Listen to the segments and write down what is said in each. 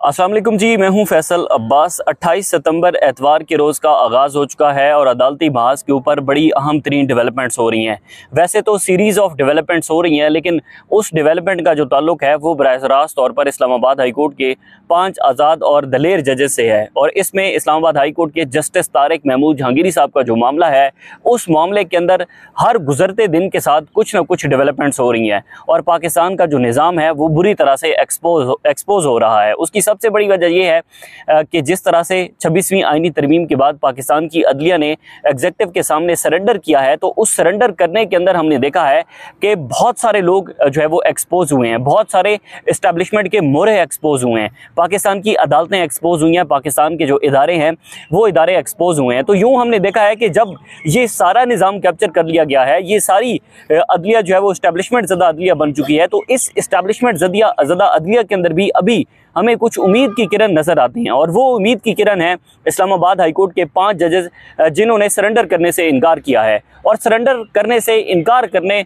अस्सलाम वालेकुम जी, मैं हूं फैसल अब्बास। 28 सितंबर एतवार के रोज़ का आगाज़ हो चुका है और अदालती बहस के ऊपर बड़ी अहम तरीन डेवलपमेंट्स हो रही हैं। वैसे तो सीरीज़ ऑफ डेवलपमेंट्स हो रही हैं, लेकिन उस डेवलपमेंट का जो ताल्लुक है वो बराह रास्त तौर पर इस्लामाबाद हाई कोर्ट के 5 आज़ाद और दलेर जजेस से है। और इसमें इस्लामाबाद हाई कोर्ट के जस्टिस तारिक महमूद जहांगीरी साहब का जो मामला है, उस मामले के अंदर हर गुजरते दिन के साथ कुछ ना कुछ डेवलपमेंट्स हो रही हैं और पाकिस्तान का जो निज़ाम है वो बुरी तरह से एक्सपोज हो रहा है। उसकी सबसे बड़ी वजह यह है कि जिस तरह से 26वीं आईनी तरमीम के बाद पाकिस्तान की अदलिया ने एग्जीक्यूटिव के सामने सरेंडर किया है, तो उस सरेंडर करने के अंदर हमने देखा है कि बहुत सारे लोग जो है वो एक्सपोज हुए हैं, बहुत सारे इस्टेब्लिशमेंट के मोहरे एक्सपोज हुए हैं, पाकिस्तान की अदालतें एक्सपोज हुई हैं, पाकिस्तान के जो इदारे हैं वो इदारे एक्सपोज हुए हैं। तो यूँ हमने देखा है कि जब ये सारा निज़ाम कैप्चर कर लिया गया है, ये सारी अदलिया जो है वो इस्टेब्लिशमेंट ज़दा अदलिया बन चुकी है, तो इस इस्टेब्लिशमेंट ज़दा अदलिया के अंदर भी अभी हमें कुछ उम्मीद की किरण नज़र आती हैं। और वो उम्मीद की किरण है इस्लामाबाद हाई कोर्ट के 5 जजेस जिन्होंने सरेंडर करने से इनकार किया है। और सरेंडर करने से इनकार करने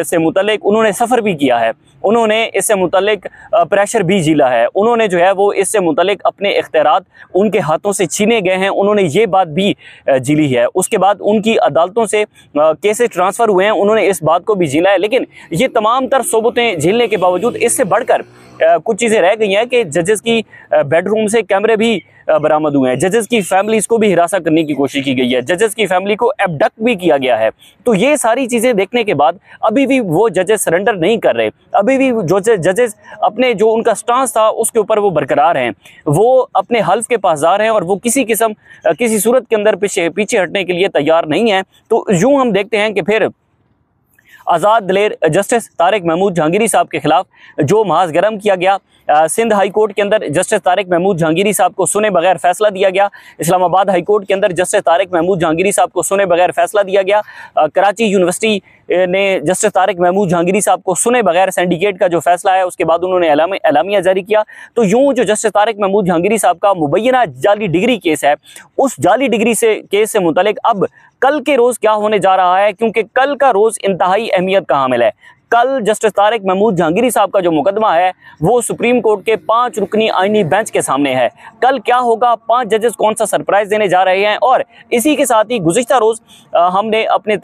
से मुतल्लिक उन्होंने सफ़र भी किया है, उन्होंने इससे मुतल्लिक प्रेशर भी झेला है, उन्होंने जो है वो इससे मुतल्लिक अपने इख्तियारात उनके हाथों से छीने गए हैं, उन्होंने ये बात भी झेली है। उसके बाद उनकी अदालतों से केसेस ट्रांसफ़र हुए हैं, उन्होंने इस बात को भी झेला है। लेकिन ये तमाम तर सोबतें झेलने के बावजूद इससे बढ़कर कुछ चीज़ें रह गई हैं कि जजेस की बेडरूम से कैमरे भी बरामद हुए हैं, जजेस की फैमिलीज़ को भी हिरासत करने की कोशिश की गई है, जजेस की फैमिली को एबडक्ट भी किया गया है। तो ये सारी चीज़ें देखने के बाद अभी भी वो जजेस सरेंडर नहीं कर रहे, अभी भी जो जजेस अपने जो उनका स्टांस था उसके ऊपर वो बरकरार हैं, वो अपने हल्फ के पासदार हैं और वो किसी सूरत के अंदर पीछे हटने के लिए तैयार नहीं है। तो यूँ हम देखते हैं कि फिर आज़ाद दलेर जस्टिस तारिक महमूद जहांगीरी साहब के खिलाफ जो महाज गरम किया गया, सिंध हाई कोर्ट के अंदर जस्टिस तारिक महमूद जहांगीरी साहब को सुने बगैर फैसला दिया गया, इस्लामाबाद हाई कोर्ट के अंदर जस्टिस तारिक महमूद जहांगीरी साहब को सुने बगैर फैसला दिया गया, कराची यूनिवर्सिटी ने जस्टिस तारिक महमूद जहांगीरी साहब को सुने बगैर सिंडिकेट का जो फैसला है उसके बाद उन्होंने एलामिया जारी किया। तो यूँ जो जस्टिस तारिक महमूद जहांगीरी साहब का मुबैना जाली डिग्री केस है, उस जाली डिग्री केस से मुतल्लिक अब कल के रोज़ क्या होने जा रहा है, क्योंकि कल का रोज़ इंतहाई अहमियत का हामिल है। कल जस्टिस तारिक महमूद जहांगीरी साहब का जो मुकदमा है वो सुप्रीम कोर्ट के 5 रुकनी आईनी बेंच के सामने है। कल क्या होगा, 5 जजेस कौन सा सरप्राइज़ देने जा रहे हैं। और इसी के साथ ही गुज़िश्ता रोज़ हमने अपने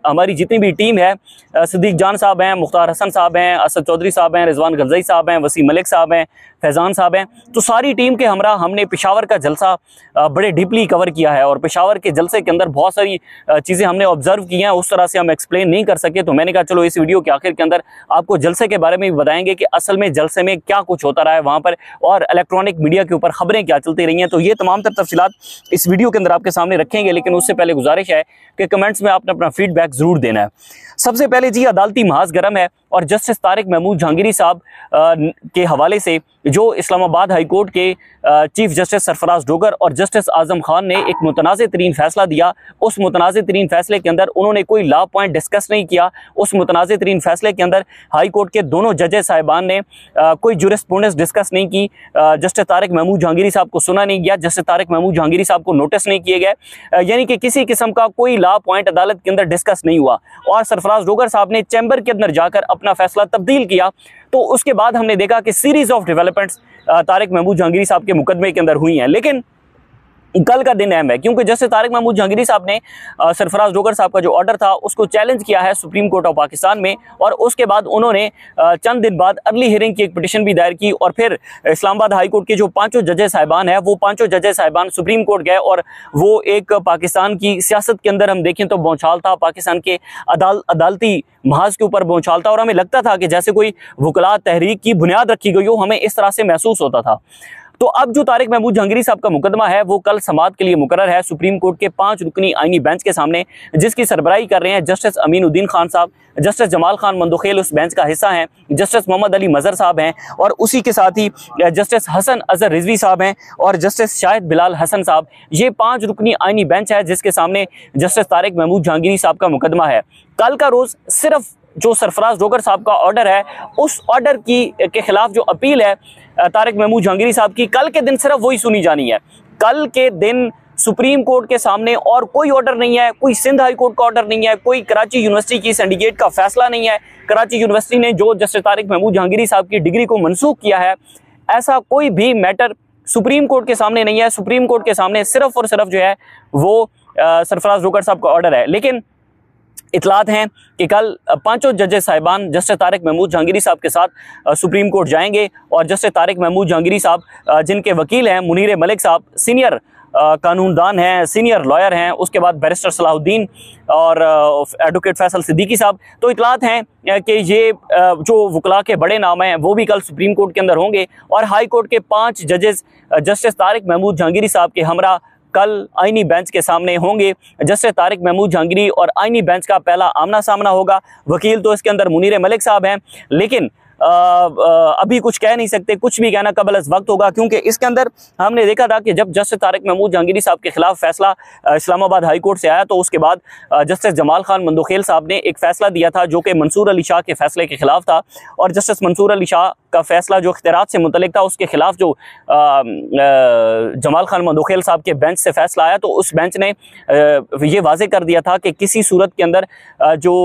हमारी जितनी भी टीम है, सिद्दीक जान साहब हैं, मुख्तार हसन साहब हैं, असद चौधरी साहब हैं, रिजवान गरजई साहब हैं, वसीम मलिक साहब हैं, फैज़ान साहब हैं, तो सारी टीम के हमरा हमने पेशावर का जलसा बड़े डीपली कवर किया है। और पेशावर के जलसे के अंदर बहुत सारी चीज़ें हमने ऑब्जर्व की हैं, उस तरह से हम एक्सप्लेन नहीं कर सके, तो मैंने कहा चलो इस वीडियो के आखिर के अंदर आपको जलसे के बारे में भी बताएंगे कि असल में जलसे में क्या कुछ होता रहा है वहाँ पर और इलेक्ट्रॉनिक मीडिया के ऊपर खबरें क्या चलती रही हैं। तो ये तमाम तर तफसीलात इस वीडियो के अंदर आपके सामने रखेंगे, लेकिन उससे पहले गुजारिश है कि कमेंट्स में आपने अपना फीडबैक ज़रूर देना है। सबसे पहले जी, अदालती महाज गरम है और जस्टिस तारिक महमूद जहांगीरी साहब के हवाले से जो इस्लामाबाद हाई कोर्ट के चीफ जस्टिस सरफराज डोगर और जस्टिस आजम खान ने एक मुतनाज़ तरीन फैसला दिया, उस मुतनाज़ तरीन फैसले के अंदर उन्होंने कोई लॉ पॉइंट डिस्कस नहीं किया। उस मुतनाज़ तरीन फैसले के अंदर हाई कोर्ट के दोनों जजेस साहिबान ने कोई जुरिस्प्रूडेंस डिस्कस नहीं की, जस्टिस तारिक महमूद जहांगीरी साहब को सुना नहीं गया, जस्टिस तारिक महमूद जहांगीरी साहब को नोटिस नहीं किए गए, यानी कि किसी किस्म का कोई लॉ पॉइंट अदालत के अंदर डिस्कस नहीं हुआ। और सरफराज डोगर साहब ने चैम्बर के अंदर जाकर अपना फैसला तब्दील किया। तो उसके बाद हमने देखा कि series of developments Tariq Mahmood Jahangiri साहब के मुकदमे के अंदर हुई हैं। लेकिन कल का दिन अहम है क्योंकि जस्टिस तारिक महमूद जहांगीरी साहब ने सरफराज डोगर साहब का जो ऑर्डर था उसको चैलेंज किया है सुप्रीम कोर्ट ऑफ पाकिस्तान में, और उसके बाद उन्होंने चंद दिन बाद अर्ली हियरिंग की एक पिटिशन भी दायर की। और फिर इस्लामाबाद हाई कोर्ट के जो 5 जजेस साहिबान हैं, वो 5 जजेस साहिबान सुप्रीम कोर्ट गए और वो एक पाकिस्तान की सियासत के अंदर हम देखें तो बौछाल था, पाकिस्तान के अदालती महाज के ऊपर बौछाल था। और हमें लगता था कि जैसे कोई वकला तहरीक की बुनियाद रखी गई हो, हमें इस तरह से महसूस होता था। तो अब जो तारिक महमूद जहांगीरी साहब का मुकदमा है वो कल समाअत के लिए मुकर्रर है सुप्रीम कोर्ट के 5 रुकनी आईनी बेंच के सामने, जिसकी सरबराही कर रहे हैं जस्टिस अमीनुद्दीन खान साहब, जस्टिस जमाल खान मंदोखेल उस बेंच का हिस्सा हैं, जस्टिस मोहम्मद अली मजहर साहब हैं, और उसी के साथ ही जस्टिस हसन अजहर रिजवी साहब हैं और जस्टिस शाहिद बिलाल हसन साहब। ये 5 रुकनी आईनी बेंच है जिसके सामने जस्टिस तारिक महमूद जहांगीरी साहब का मुकदमा है। कल का रोज़ सिर्फ जो सरफराज डोगर साहब का ऑर्डर है, उस ऑर्डर के खिलाफ जो अपील है तारिक महमूद जहांगीरी साहब की, कल के दिन सिर्फ वही सुनी जानी है। कल के दिन सुप्रीम कोर्ट के सामने और कोई ऑर्डर नहीं है, कोई सिंध हाई कोर्ट का ऑर्डर नहीं है, कोई कराची यूनिवर्सिटी की सिंडिकेट का फैसला नहीं है। कराची यूनिवर्सिटी ने जो जस्टिस तारिक महमूद जहांगीरी साहब की डिग्री को मनसूख किया है, ऐसा कोई भी मैटर सुप्रीम कोर्ट के सामने नहीं है। सुप्रीम कोर्ट के सामने सिर्फ और सिर्फ जो है वो सरफराज जोगर साहब का ऑर्डर है। लेकिन इतलात हैं कि कल पांचों जजेस साहिबान जस्टिस तारिक महमूद जहांगीरी साहब के साथ सुप्रीम कोर्ट जाएंगे और जस्टिस तारिक महमूद जहांगीरी साहब जिनके वकील हैं मुनीर मलिक साहब, सीनियर कानूनदान हैं, सीनियर लॉयर हैं, उसके बाद बैरिस्टर सलाहुद्दीन और एडवोकेट फैसल सिद्दीकी साहब, तो इतलात हैं कि ये जो वकला के बड़े नाम हैं वो भी कल सुप्रीम कोर्ट के अंदर होंगे और हाई कोर्ट के 5 जजेस जस्टिस तारिक महमूद जहांगीरी साहब के हमरा कल आईनी बेंच के सामने होंगे। जस्टिस तारिक महमूद जहांगीरी और आईनी बेंच का पहला आमना सामना होगा। वकील तो इसके अंदर मुनीर मलिक साहब हैं, लेकिन अभी कुछ कह नहीं सकते, कुछ भी कहना कबल अज़ वक्त होगा, क्योंकि इसके अंदर हमने देखा था कि जब जस्टिस तारिक महमूद जहांगीरी साहब के खिलाफ फैसला इस्लामाबाद हाई कोर्ट से आया तो उसके बाद जस्टिस जमाल खान मंदोखेल साहब ने एक फैसला दिया था जो कि मंसूर अली शाह के फैसले के खिलाफ था और जस्टिस मंसूर अली शाह का फैसला जो इख्तियारात से मुतल्लिक था उसके खिलाफ जो जमाल खान मंदोखेल साहब के बेंच से फैसला आया तो उस बेंच ने ये वाजे कर दिया था कि किसी सूरत के अंदर जो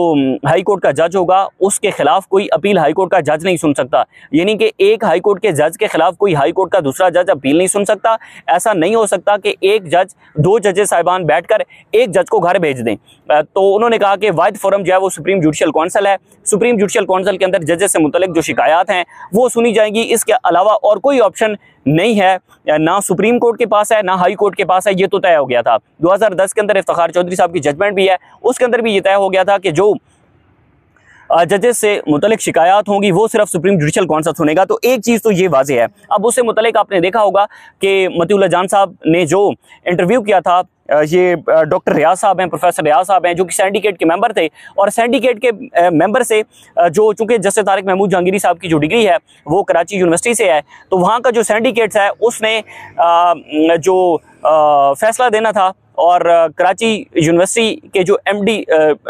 हाई कोर्ट का जज होगा उसके खिलाफ कोई अपील हाई कोर्ट का जज नहीं सुन सकता। यानी कि एक हाई कोर्ट के जज के खिलाफ कोई हाई कोर्ट का दूसरा जज अपील नहीं सुन सकता। ऐसा नहीं हो सकता कि एक जज 2 जजेस साहिबान बैठकर एक जज को घर भेज दें। तो उन्होंने कहा कि वाहिद फोरम जो है वो सुप्रीम जुडिशल काउंसिल है। सुप्रीम जुडिशल काउंसिल के अंदर जजेस से मुतल्लिक जो शिकायत हैं वो सुनी जाएंगी। इसके अलावा और कोई ऑप्शन नहीं है, ना सुप्रीम कोर्ट के पास है ना हाई कोर्ट के पास है। ये तो तय हो गया था। 2010 के अंदर इफ्तिखार चौधरी साहब की जजमेंट भी है, उसके अंदर भी ये तय हो गया था कि जो जजेस से मुतल्लिक शिकायत होंगी वो सिर्फ सुप्रीम जुडिशल काउंसिल सुनेगा। तो एक चीज़ तो ये वाज़ेह है। अब उससे मुतल्लिक आपने देखा होगा कि मतीउल्लाह जान साहब ने जो इंटरव्यू किया था, ये डॉक्टर रियाज साहब हैं, प्रोफेसर रियाज साहब हैं जो कि सिंडिकेट के मेंबर थे और सिंडिकेट के मेंबर से जो चूँकि जस्टिस तारिक महमूद जहांगीरी साहब की जो डिग्री है वो कराची यूनिवर्सिटी से है, तो वहाँ का जो सिंडिकेट्स है उसने जो फैसला देना था और कराची यूनिवर्सिटी के जो एमडी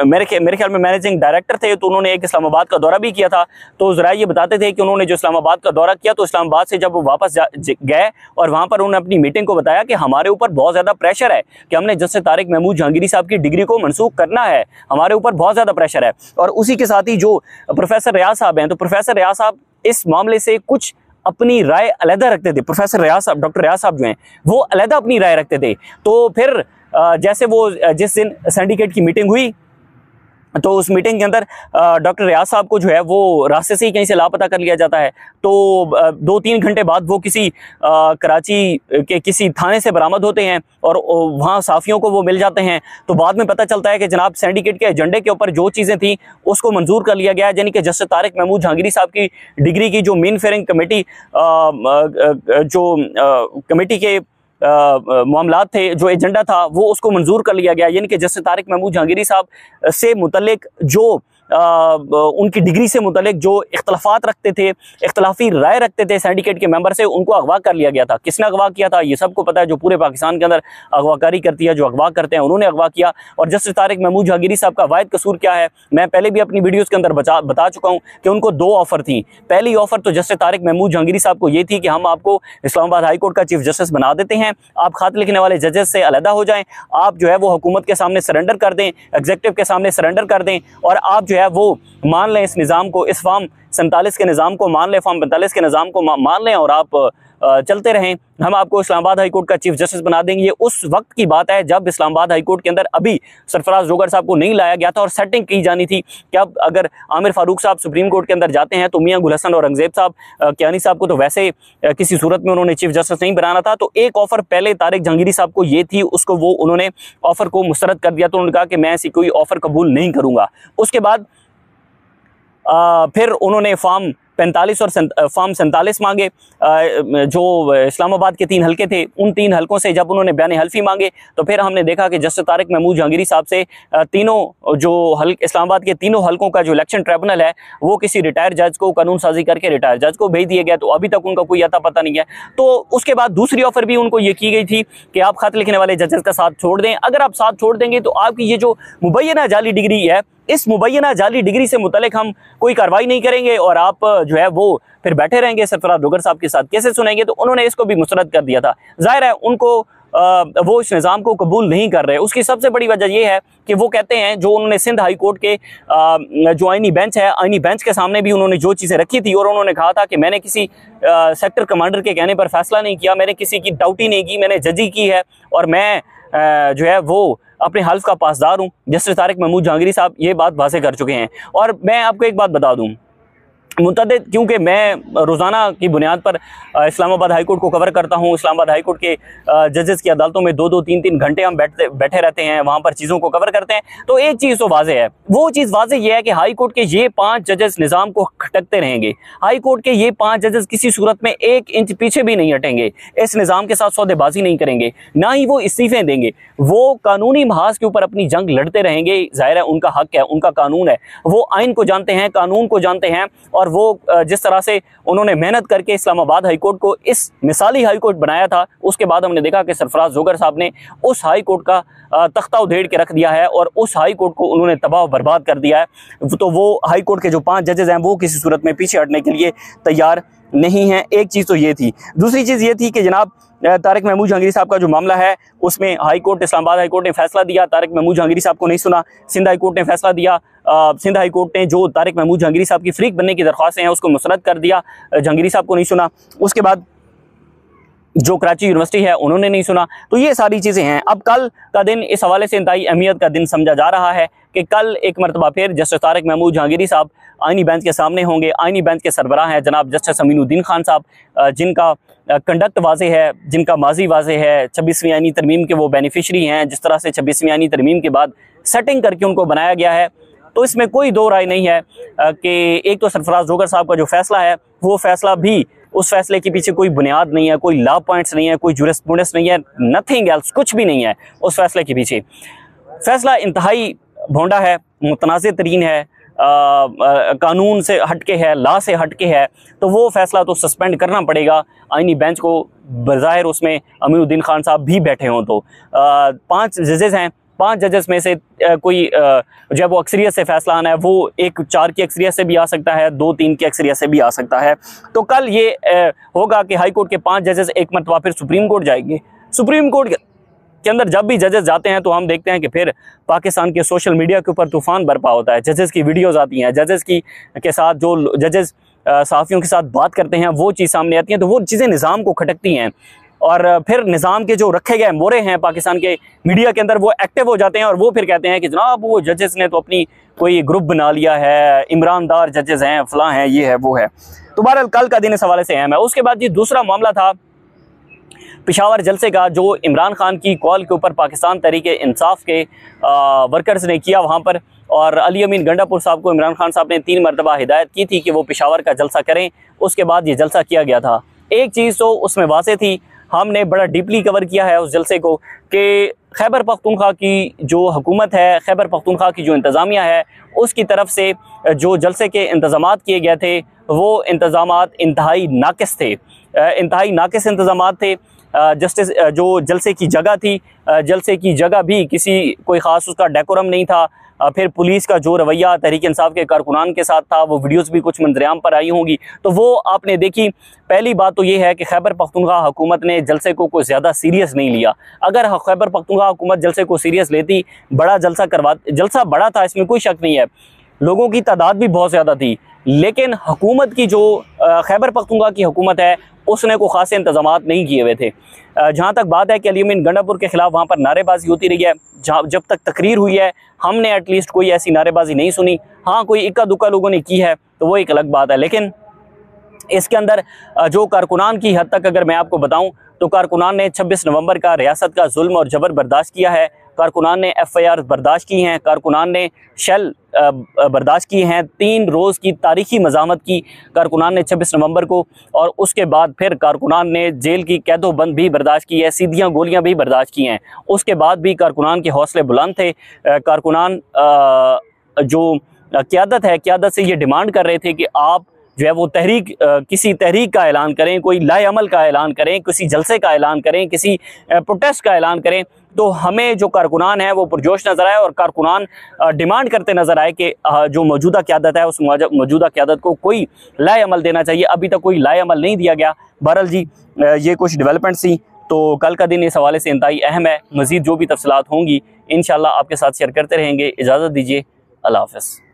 मेरे ख्याल में मैनेजिंग डायरेक्टर थे, तो उन्होंने एक इस्लामाबाद का दौरा भी किया था। तो ज़रा ये बताते थे कि उन्होंने जो इस्लामाबाद का दौरा किया तो इस्लामाबाद से जब वो वापस गए और वहाँ पर उन्होंने अपनी मीटिंग को बताया कि हमारे ऊपर बहुत ज़्यादा प्रेशर है कि हमने जस्टिस तारिक महमूद जहांगीरी साहब की डिग्री को मनसूख करना है, हमारे ऊपर बहुत ज़्यादा प्रेशर है। और उसी के साथ ही जो प्रोफेसर रियाज साहब हैं, तो प्रोफेसर रियाज साहब इस मामले से कुछ अपनी राय अलहदा रखते थे। प्रोफेसर रियाज साहब, डॉक्टर रियाज साहब जो हैं वो अलहदा अपनी राय रखते थे। तो फिर जैसे वो जिस दिन सिंडिकेट की मीटिंग हुई तो उस मीटिंग के अंदर डॉक्टर रियाज साहब को जो है वो रास्ते से ही कहीं से लापता कर लिया जाता है। तो 2-3 घंटे बाद वो किसी कराची के किसी थाने से बरामद होते हैं और वहाँ साफियों को वो मिल जाते हैं। तो बाद में पता चलता है कि जनाब सिंडिकेट के एजेंडे के ऊपर जो चीज़ें थी उसको मंजूर कर लिया गया, यानी कि जस्टिस तारिक महमूद जहांगीरी साहब की डिग्री की जो मीन फेयरिंग कमेटी जो कमेटी के मामलात थे, जो एजेंडा था वो उसको मंजूर कर लिया गया। यानी कि जस्टिस तारिक महमूद जहांगीरी साहब से मुतल्लिक जो उनकी डिग्री से मुतल्लिक जो इख्तलाफात रखते थे, इख्तलाफी राय रखते थे सिंडिकेट के मेंबर से, उनको अगवा कर लिया गया था। किसने अगवा किया था ये सबको पता है। जो पूरे पाकिस्तान के अंदर अगवाकारी करती है, जो अगवा करते हैं, उन्होंने अगवा किया। और जस्टिस तारिक महमूद जहांगीरी साहब का वाहिद कसूर क्या है, मैं पहले भी अपनी वीडियोज़ के अंदर बता चुका हूँ कि उनको 2 ऑफ़र थी। पहली ऑफ़र तो जस्टिस तारिक महमूद जहांगीरी साहब को ये थी कि हम आपको इस्लामाबाद हाई कोर्ट का चीफ जस्टिस बना देते हैं, आप खत लिखने वाले जजेस से अलहदा हो जाएं, आप जो है वो हुकूमत के सामने सरेंडर कर दें, एग्जीक्यूटिव के सामने सरेंडर कर दें और आप जो है वो मान लें इस निज़ाम को, इस फॉर्म 47 के निज़ाम को मान लें, फॉर्म 45 के निज़ाम को मान लें और आप चलते रहें, हम आपको इस्लामाबाद हाई कोर्ट का चीफ जस्टिस बना देंगे। ये उस वक्त की बात है जब इस्लामाबाद हाई कोर्ट के अंदर अभी सरफराज जोगर साहब को नहीं लाया गया था और सेटिंग की जानी थी कि अब अगर आमिर फारूक साहब सुप्रीम कोर्ट के अंदर जाते हैं तो मियां गुल हसन और औरंगजेब साहब कियानी साहब को तो वैसे किसी सूरत में उन्होंने चीफ जस्टिस नहीं बनाना था। तो एक ऑफर पहले तारिक जहांगीरी साहब को ये थी, उसको वो उन्होंने ऑफर को मुस्तरद कर दिया। तो उन्होंने कहा कि मैं ऐसी कोई ऑफर कबूल नहीं करूँगा। उसके बाद फिर उन्होंने फॉर्म 45 और फॉर्म 47 मांगे। जो इस्लामाबाद के 3 हलके थे, उन 3 हलकों से जब उन्होंने बयान हल्फी मांगे तो फिर हमने देखा कि जस्टिस तारिक महमूद जहांगीरी साहब से तीनों जो इस्लामाबाद के 3 हलकों का जो इलेक्शन ट्रिब्यूनल है वो किसी रिटायर्ड जज को कानून साजी करके रिटायर्ड जज को भेज दिया गया। तो अभी तक उनका कोई अता पता नहीं है। तो उसके बाद दूसरी ऑफर भी उनको ये की गई थी कि आप खत लिखने वाले जजेस का साथ छोड़ दें। अगर आप साथ छोड़ देंगे तो आपकी ये जो मुबैना जाली डिग्री है, इस मुबैना जाली डिग्री से मुतल्लिक हम कोई कार्रवाई नहीं करेंगे और आप जो है वो फिर बैठे रहेंगे सरफराज जोगर साहब के साथ केसेस सुनेंगे। तो उन्होंने इसको भी मुस्तरद कर दिया था। जाहिर है उनको वो इस निज़ाम को कबूल नहीं कर रहे। उसकी सबसे बड़ी वजह यह है कि वो कहते हैं, जो उन्होंने सिंध हाई कोर्ट के जो आईनी बेंच है, आईनी बेंच के सामने भी उन्होंने जो चीज़ें रखी थी, और उन्होंने कहा था कि मैंने किसी सेक्टर कमांडर के कहने पर फैसला नहीं किया, मैंने किसी की डाउटी नहीं की, मैंने जजी की है, और मैं जो है वो अपने हल्फ का पासदार हूँ। जस्टिस तारिक महमूद जहांगीरी साहब ये बात वाज़ेह कर चुके हैं। और मैं आपको एक बात बता दूँ, मुतअद्दिद, क्योंकि मैं रोज़ाना की बुनियाद पर इस्लामाबाद हाई कोर्ट को कवर करता हूँ, इस्लामाबाद हाई कोर्ट के जजेस की अदालतों में 2-2, 3-3 घंटे हम बैठे रहते हैं, वहाँ पर चीज़ों को कवर करते हैं। तो एक चीज़ तो वाज़ेह है, वो चीज़ वाज़ेह ये है कि हाई कोर्ट के ये 5 जजेस निज़ाम को खटकते रहेंगे। हाई कोर्ट के ये 5 जजेस किसी सूरत में 1 इंच पीछे भी नहीं हटेंगे, इस निज़ाम के साथ सौदेबाजी नहीं करेंगे, ना ही वो इस्तीफ़े देंगे। वो कानूनी महाज के ऊपर अपनी जंग लड़ते रहेंगे। ज़ाहिर है उनका हक है, उनका कानून है, वो आइन को जानते हैं, कानून को जानते हैं। और वो जिस तरह से उन्होंने मेहनत करके इस्लामाबाद हाई कोर्ट को इस मिसाली हाई कोर्ट बनाया था, उसके बाद हमने देखा कि सरफराज जोगर साहब ने उस हाई कोर्ट का तख्ता उधेड़ के रख दिया है और उस हाई कोर्ट को उन्होंने तबाह बर्बाद कर दिया है। तो वो हाई कोर्ट के जो 5 जजेस हैं वो किसी सूरत में पीछे हटने के लिए तैयार नहीं है। एक चीज़ तो ये थी। दूसरी चीज़ ये थी कि जनाब तारिक महमूद जहांगीरी साहब का जो मामला है, उसमें high court, Islamabad high court ने फैसला दिया, तारिक महमूद जहांगीरी साहब को नहीं सुना। सिंध हाई कोर्ट ने फैसला दिया, सिंध हाई कोर्ट ने जो तारिक महमूद जहांगीरी साहब की फ्रीक बनने की दरख्वास्तें हैं उसको मुस्तरद कर दिया, जहांगीरी साहब को नहीं सुना। उसके बाद जो कराची यूनिवर्सिटी है उन्होंने नहीं सुना। तो ये सारी चीज़ें हैं। अब कल का दिन इस हवाले से इंतहाई अहमियत का दिन समझा जा रहा है कि कल एक मरतबा फिर जस्टिस तारिक महमूद जहांगीरी साहब आइनी बेंच के सामने होंगे। आइनी बेंच के सरबराह हैं जनाब जस्टिस अमीनुद्दीन खान साहब, जिनका कंडक्ट वाज़ेह है, जिनका माजी वाज़ेह है, 26वीं आइनी तरमीम के वो बेनिफिशरी हैं। जिस तरह से 26वीं आइनी तरमीम के बाद सेटिंग करके उनको बनाया गया है, तो इसमें कोई दो राय नहीं है कि एक तो सरफराज जोगर साहब का जो फैसला है, वो फैसला भी, उस फैसले के पीछे कोई बुनियाद नहीं है, कोई लॉ पॉइंट्स नहीं है, कोई जुरिस्प्रूडेंस नहीं है, नथिंग एल्स, कुछ भी नहीं है उस फैसले के पीछे। फैसला इंतहाई भोंडा है, मुतनाज़िर तरीन है, कानून से हटके है, लॉ से हटके है। तो वो फैसला तो सस्पेंड करना पड़ेगा आइनी बेंच को, बज़ाहिर उसमें अमीनुद्दीन खान साहब भी बैठे हों। तो 5 जजेस हैं, 5 जजेस में से कोई जब वो अक्सरियत से फैसला आना है, वो 1-4 की अक्सरियत से भी आ सकता है, 2-3 की अक्सरियत से भी आ सकता है। तो कल ये होगा कि हाई कोर्ट के 5 जजेस एक मरतबा फिर सुप्रीम कोर्ट जाएंगे। सुप्रीम कोर्ट के अंदर जब भी जजेस जाते हैं तो हम देखते हैं कि फिर पाकिस्तान के सोशल मीडिया के ऊपर तूफान बरपा होता है। जजेस की वीडियोस आती हैं, जजेस की के साथ जो जजेस सहाफ़ियों के साथ बात करते हैं वो चीज़ सामने आती हैं। तो वो चीज़ें निज़ाम को खटकती हैं और फिर निज़ाम के जो रखे गए मोरे हैं पाकिस्तान के मीडिया के अंदर, वो एक्टिव हो जाते हैं और वो फिर कहते हैं कि जनाब वो जजेस ने तो अपनी कोई ग्रुप बना लिया है, इमरानदार जजेस हैं, फलां हैं, ये है, वो है। तो बहरहाल कल का दिन इस हवाले से अहम है। उसके बाद जी दूसरा मामला था पेशावर जलसे का, जो इमरान खान की कॉल के ऊपर पाकिस्तान तहरीक-ए-इंसाफ के वर्कर्स ने किया वहाँ पर। और अली अमीन गंडापुर साहब को इमरान खान साहब ने 3 मरतबा हिदायत की थी कि वो पेशावर का जलसा करें। उसके बाद ये जलसा किया गया था। एक चीज़ तो उसमें वाज़ेह थी, हमने बड़ा डीपली कवर किया है उस जलसे को, कि खैबर पख्तूनख्वा की जो हुकूमत है, खैबर पख्तूनख्वा की जो इंतज़ामिया है, उसकी तरफ से जो जलसे के इंतज़ामात किए गए थे वो इंतज़ामात इंतहाई नाकिस थे, इंतहाई नाकिस इंतज़ामात थे। जस्टिस जो जलसे की जगह थी, जलसे की जगह भी किसी कोई ख़ास उसका डेकोरम नहीं था। फिर पुलिस का जो रवैया तहरीक इंसाफ के कारकुनान के साथ था, वो वीडियोस भी कुछ मंजरेआम पर आई होंगी, तो वो आपने देखी। पहली बात तो ये है कि खैबर पख्तूनख्वा हुकूमत ने जलसे को कोई ज़्यादा सीरियस नहीं लिया। अगर खैबर पख्तूनख्वा हुकूमत जलसे को सीरियस लेती, बड़ा जलसा बड़ा था, इसमें कोई शक नहीं है, लोगों की तादाद भी बहुत ज़्यादा थी, लेकिन हुकूमत की जो खैबर पख्तूनख्वा की हुकूमत है उसने को खासे इंतजामात नहीं किए हुए थे। जहाँ तक बात है कि अली अमीन गंडापुर के ख़िलाफ़ वहाँ पर नारेबाजी होती रही है, जब तक तकरीर हुई है हमने एटलीस्ट कोई ऐसी नारेबाजी नहीं सुनी। हाँ, कोई इक्का दुक्का लोगों ने की है तो वो एक अलग बात है, लेकिन इसके अंदर जो कारकुनान की हद तक अगर मैं आपको बताऊं तो कारकुनान ने 26 नवंबर का रियासत का जुल्म और जबर बर्दाश्त किया है। कारकुनान ने FIR बर्दाश्त की हैं, कारकुनान ने शेल बर्दाश्त की हैं, 3 रोज़ की तारीखी मज़ामत की कारकुनान ने 26 नवंबर को, और उसके बाद फिर कारकुनान ने जेल की कैदोबंद भी बर्दाश्त की है, सीधियाँ गोलियाँ भी बर्दाश्त की हैं। उसके बाद भी कारकुनान के हौसले बुलंद थे। कारकुनान जो क़यादत है, क़यादत से ये डिमांड कर रहे थे कि आप जो है वो किसी तहरीक का ऐलान करें, कोई लाएअमल का ऐलान करें, किसी जलसे का ऐलान करें, किसी प्रोटेस्ट का ऐलान करें। तो हमें जो कारकुनान है वो पुरजोश नज़र आए और कारकुनान डिमांड करते नज़र आए कि जो मौजूदा क़यादत है उस मौजूदा क़यादत को कोई लाएअमल देना चाहिए। अभी तक कोई लाएअमल नहीं दिया गया। बहरहाल जी ये कुछ डेवलपमेंट्स थी तो कल का दिन इस हवाले से इंतहाई अहम है। मज़ीद जो भी तफसीलात होंगी इंशाल्लाह आपके साथ शेयर करते रहेंगे। इजाज़त दीजिए, अल्लाह हाफ़िज़।